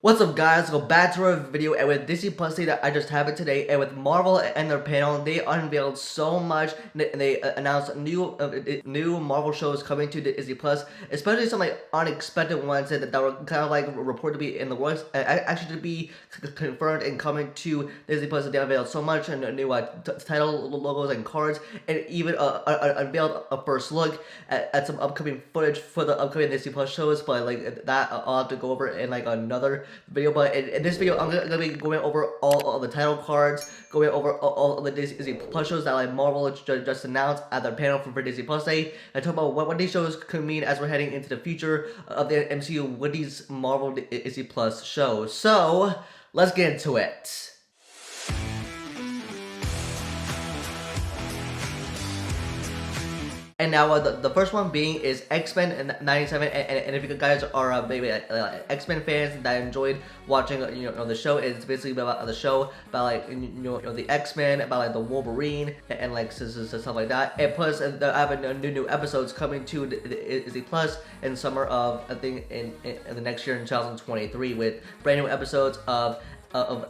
What's up guys, go back to our video, and with Disney Plus that I just have it today, and with Marvel and their panel, they unveiled so much. They announced new Marvel shows coming to Disney Plus, especially some like unexpected ones that were kind of like reported to be in the works, actually to be confirmed and coming to Disney Plus. They unveiled so much and new title logos and cards, and even unveiled a first look at some upcoming footage for the upcoming Disney Plus shows. But like that, I'll have to go over in like another video. But in this video, I'm gonna be going over all the title cards, going over all the Disney Plus shows that like Marvel just announced at their panel for Disney Plus Day, and talk about what these shows could mean as we're heading into the future of the MCU with these Marvel Disney Plus shows. So let's get into it. And now the first one being is XMen 97, and if you guys are maybe XMen fans that enjoyed watching the show, it's basically about the show about like the X-Men, about like the Wolverine and like stuff like that. And plus I have new episodes coming to Disney Plus in summer of I think in the next year in 2023 with brand new episodes of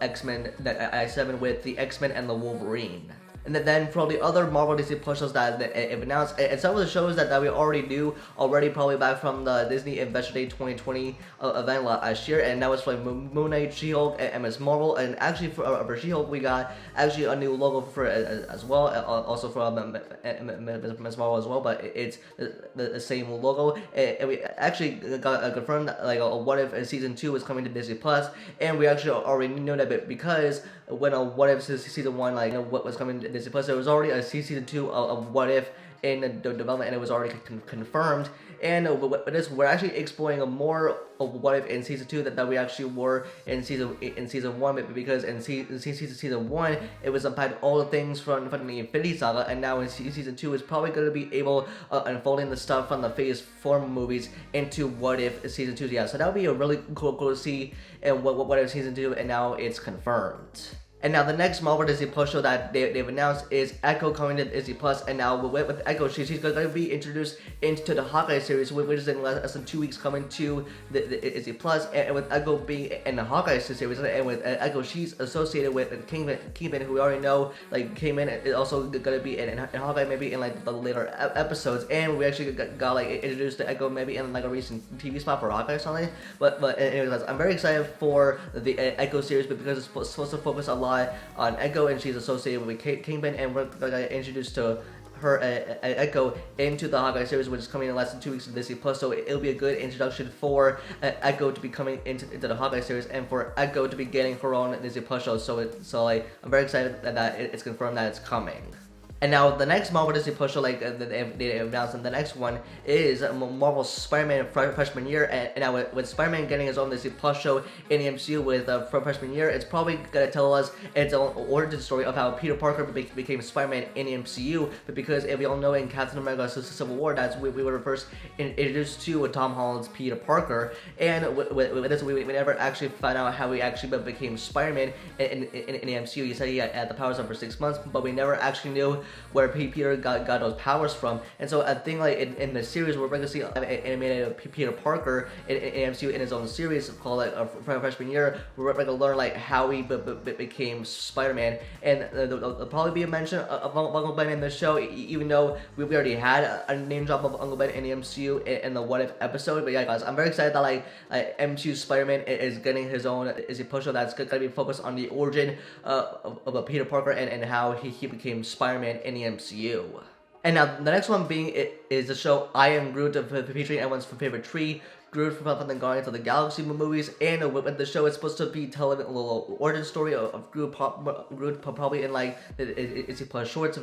X-Men 97 with the X-Men and the Wolverine. And then for all the other Marvel Disney Plus shows that have announced, and some of the shows that we already knew probably back from the Disney Investor Day 2020 event last year, and that was for like Moon Knight, She-Hulk, and Ms. Marvel. And actually for She-Hulk, we got actually a new logo for it as well, also for Ms. Marvel as well, but it's the same logo. And we actually got confirmed that, like What If Season 2 is coming to Disney Plus, and we actually already know that because when What If Season 1 what was coming to Disney Plus, there was already a Season 2 of What If in the development, and it was already confirmed. And with this, we're actually exploring more of What If in Season 2 that we actually were in Season 1, because in Season 1, it was about all the things from the Infinity Saga, and now in Season 2 is probably going to be able unfolding the stuff from the Phase 4 movies into What If Season 2. Yeah, so that would be a really cool to see, and what If Season 2, and now it's confirmed. And now the next Marvel Disney Plus show that they've announced is Echo coming to Disney Plus. And now with Echo, she's going to be introduced into the Hawkeye series, which is in less than 2 weeks coming to the Disney Plus. And with Echo being in the Hawkeye series, and with Echo, she's associated with Kingpin, who we already know like came in, is also going to be in Hawkeye, maybe in like the later episodes. And we actually got like introduced to Echo maybe in like a recent TV spot for Hawkeye or something. But anyways, I'm very excited for the Echo series because it's supposed to focus a lot on Echo, and she's associated with Kingpin, and we're going to introduce to her Echo into the Hawkeye series, which is coming in less than 2 weeks to Disney Plus. So it'll be a good introduction for Echo to be coming into the Hawkeye series, and for Echo to be getting her own Disney Plus show. So like I'm very excited that it's confirmed that it's coming. And now the next Marvel Disney Plus show, like they announced, and the next one is Marvel's Spider-Man freshman year. And now with Spider-Man getting his own Disney Plus show in the MCU with freshman year, it's probably gonna tell us its own origin story of how Peter Parker became Spider-Man in the MCU. But because if we all know in Captain America Civil War, that's we were first introduced to Tom Holland's Peter Parker, and with this we never actually found out how he actually became Spider-Man in the MCU. He said he had the powers up for 6 months, but we never actually knew where Peter got those powers from. And so I think like in the series we're going to see animated Peter Parker in MCU in his own series called like freshman year. We're going to learn like how he became Spider-Man, and there'll probably be a mention of Uncle Ben in the show, even though we already had a name drop of Uncle Ben in the MCU in the What If episode. But yeah guys, I'm very excited that like MCU Spider-Man is getting his own Disney Plus show that's going to be focused on the origin of Peter Parker and how he became Spider-Man in the MCU. And now the next one being is the show I Am Groot, featuring everyone's favorite tree, Groot from the Guardians of the Galaxy movies. And with the show, it's supposed to be telling a little origin story of Groot probably in like it's plus shorts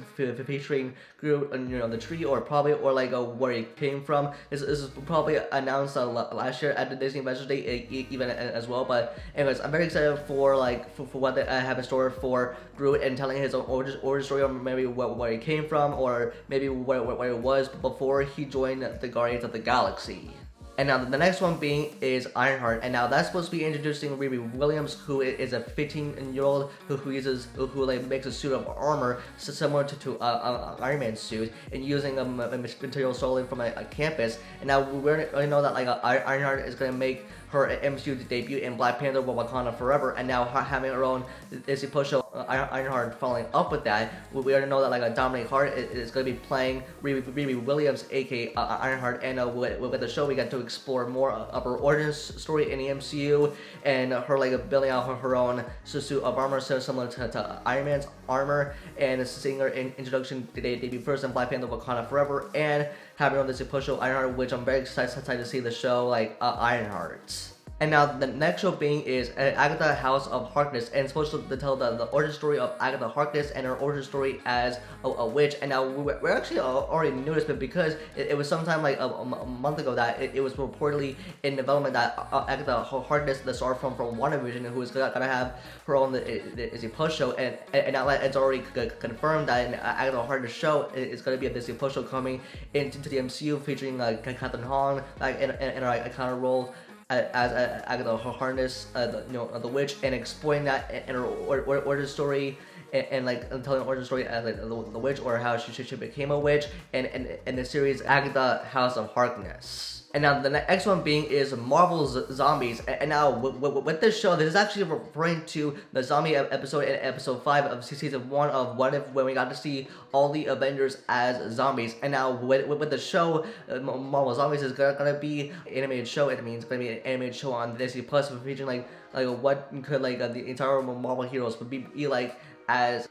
featuring Groot on the tree, or like where he came from. This is probably announced last year at the Disney Investor Day even as well. But anyways, I'm very excited for what they have in store for Groot, and telling his own origin story, or maybe where he came from, or maybe where he was before he joined the Guardians of the Galaxy. And now the next one being is Ironheart, and now that's supposed to be introducing Riri Williams, who is a 15-year-old who like makes a suit of armor similar to Iron Man's suit, and using a material solely from a campus. And now we already know that like Ironheart is gonna make her MCU debut in Black Panther: Wakanda Forever, and now having her own Disney Plus show, Ironheart, following up with that. We already know that like a Dominic Hart is going to be playing Riri Williams, aka Ironheart, and with the show we get to explore more of her origin story in the MCU, and her like building out her own suit of armor, so similar to Iron Man's armor, and seeing her introduction debut first in Black Panther: Wakanda Forever, and having her on Disney Plus show Ironheart, which I'm very excited to see the show like Ironheart. And now the next show being is Agatha House of Harkness, and it's supposed to tell the origin story of Agatha Harkness and her origin story as a witch. And now we're actually already knew this, but because it was sometime like a month ago that it was reportedly in development that Agatha Harkness, the star from WandaVision, who is gonna have her own Disney Plus show, and now it's already confirmed that an Agatha Harkness show is gonna be a Disney Plus show coming into the MCU, featuring Catherine Hahn like in her kind of role as Agatha Harkness, the witch, and exploring that in her origin story, and like telling the origin story as like the witch, or how she became a witch, and in the series Agatha House of Harkness. And now the next one being is Marvel's Zombies. And now with this show, this is actually referring to the zombie episode in episode 5 of season 1 of What If, when we got to see all the Avengers as zombies. And now with the show, Marvel Zombies is gonna be an animated show. It means it's gonna be an animated show on Disney Plus, featuring like what could like the entire Marvel heroes would be like as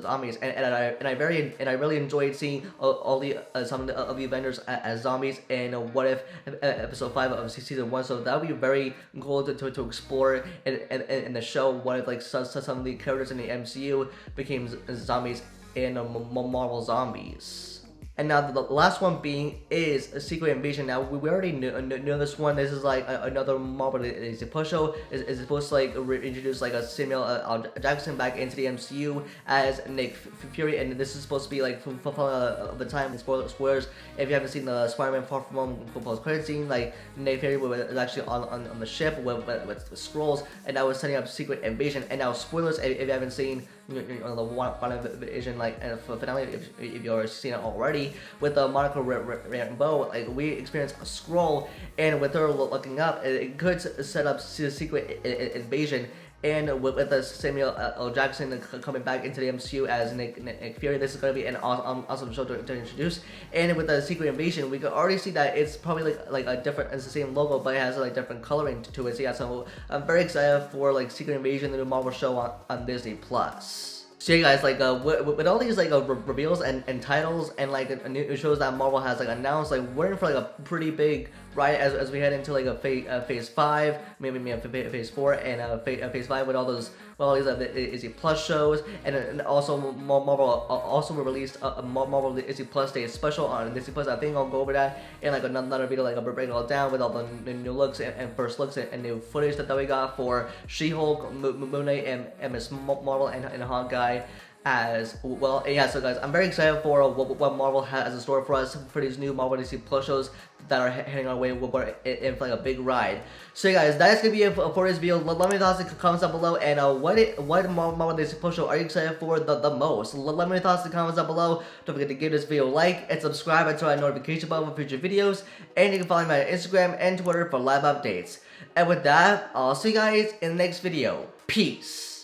zombies, and I really enjoyed seeing all the some of the Avengers as zombies in What If episode 5 of season 1. So that would be very cool to explore in the show. What if like some of the characters in the MCU became zombies in Marvel Zombies. And now the last one being is a Secret Invasion. Now we already knew this one. This is like another Marvel Disney Plus show. Is supposed to like reintroduce like a Samuel L. Jackson back into the MCU as Nick Fury, and this is supposed to be like fulfilling the time. Spoilers if you haven't seen the SpiderMan Far From Home post credit scene. Like Nick Fury was actually on the ship with Skrulls, and that was setting up Secret Invasion. And now spoilers if you haven't seen the WandaVision like finale, if you already seen it already, with Monica Rambeau, like we experienced a Skrull, and with her looking up, it could set up Secret Invasion. And with the Samuel L. Jackson coming back into the MCU as Nick Fury, this is going to be an awesome show to introduce. And with the Secret Invasion, we can already see that it's probably like a different, it's the same logo, but it has like different coloring to it. So yeah, so I'm very excited for like Secret Invasion, the new Marvel show on Disney Plus. So yeah guys, like with all these like reveals and titles and like new shows that Marvel has like announced, like we're in for like a pretty big ride as we head into like a phase 5, maybe phase 4, and phase 5 with all these Disney Plus shows, and also Marvel also released a Marvel Disney Plus Day special on Disney Plus. I think I'll go over that in like another video, like I'll break it all down with all the new looks and first looks and new footage that we got for She-Hulk, Moon Knight, and Miss Marvel and Hawkeye as well. And yeah, so guys, I'm very excited for what Marvel has in store for us for these new Marvel Disney Plus shows that are heading our way. We're in for like a big ride. So yeah, guys, that's gonna be it for this video. Let me know your thoughts in the comments down below, and what Marvel Disney Plus show are you excited for the most? Let me know your thoughts in the comments down below. Don't forget to give this video a like and subscribe and turn on the notification button for future videos. And you can follow me on Instagram and Twitter for live updates. And with that, I'll see you guys in the next video. Peace.